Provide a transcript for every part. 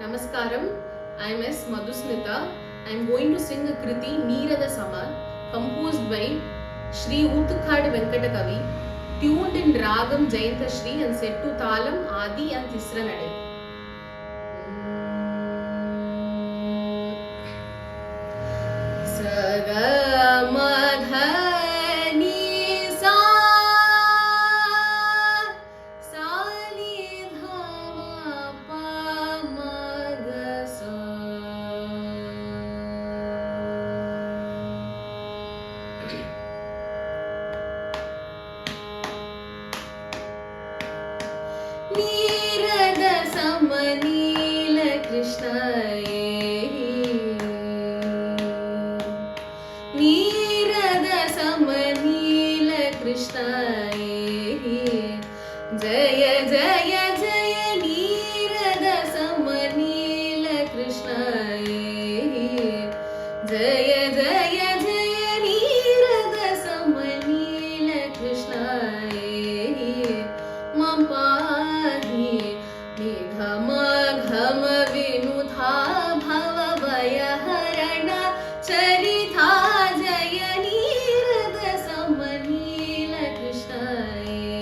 Namaskaram, I am S. Madhusmita. I am going to sing a Kriti Neerada Sama composed by Sri Uttukkad Venkatakavi, tuned in Ragam Jayanta Shri and set to Thalam Adi and Tisra Nadai. Neerad समनील कृष्णये Neerad समनील कृष्णये जय जय जय नीरद समनील कृष्णये जय जय जय नीरद समनील कृष्णये मपा घम घम विनुधा भव भयहरण चरिता जय नीरद समनील कृष्णये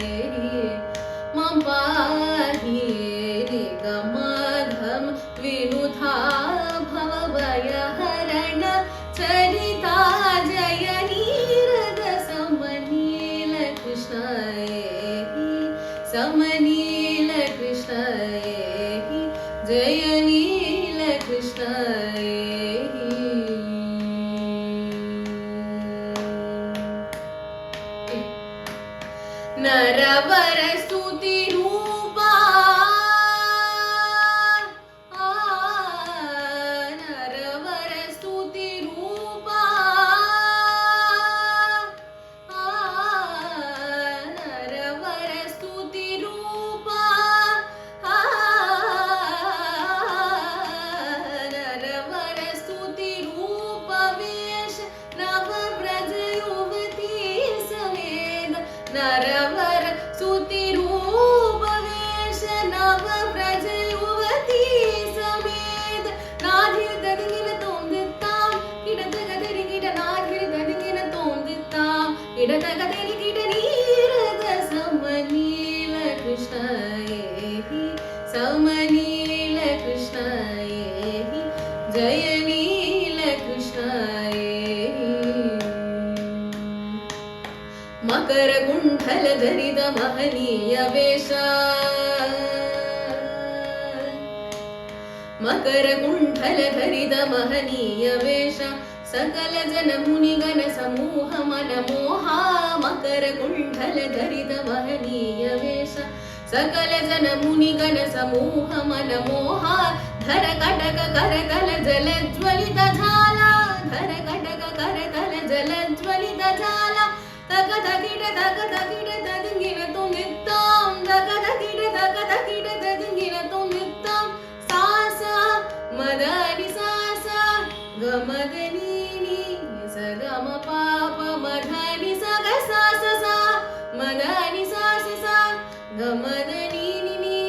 मपाहि गम घम विनुधा भव भयहरण चरिता जय नीरद समनील कृष्णये समनील कृष्णये जय नील कृष्णये नरवर स्तुति रूपा नरवर स्तुति रूपा नरवर स्तुति रूपा नरवर स्तुति रूप वेश नव व्रज युवती समेत नरवर स्तुति रूप वेश नव व्रज युवती समेत Nadir ददिगिन तोंदित्ताम किडतगदरि kid Nadir ददिगिन तोंदित्ताम किडतगदरि kid Neerad समनील कृष्णये समनील कृष्णये जय नील कृष्णये मकर कुंडल धरिद महनीय वेश मकर कुंडल धरिद महनीय वेश सकल जन मुनिगण समूह मन मोहा मकर कुंडल धरिद महनीय वेश सकल जन मुनिगण समूह मन मोहा धर कटक करतल जल ज्वलित झाला धर कटक करतल जल ज्वलित झाला तक तकिट तदिंगिन तुंगित्ताम तक तकिट तदिंगिन तुंगित्ताम सासा मदनि सासा गमदनीनी सगम पाप मधनि सग सासा मदनि सासा गमदनीनी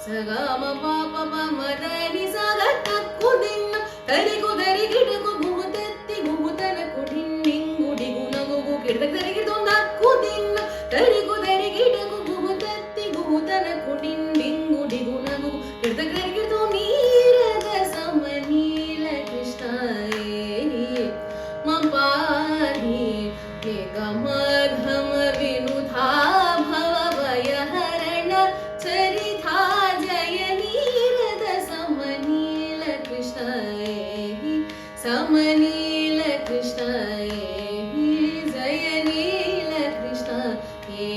सगम पाप मदनि सग तक्कुदिन्न तरिकुदरि गिडगु गुहुतेत्ति गुहुतन कुडिन्निंगुಡಿ ಗುಣಗುಗು ಕಿಡದರಿಗೆ ದೊಂದಕ್ಕುದಿನ್ನ ತರಿಗುದರಿ ಗಿಡಗು ಗುಹುತೆತ್ತಿ ಗುಹುತನ ಕುಡಿನ್ನಿಂಗುಡಿ ಗುಣಗುಗು ಕಿಡದರಿಗೆ ದೊ ನೀರದ ಸಮನೀಲ ಕೃಷ್ಣಯೇ ಮಪಾಹಿ ಗಮ ಘಮ ವಿನುಧಾ ಭವ ಭಯಹರಣ ಚರಿತಾ ಜಯ ನೀರದ ಸಮನೀಲ ಕೃಷ್ಣಯೇ समनील कृष्णये जय नील कृष्णये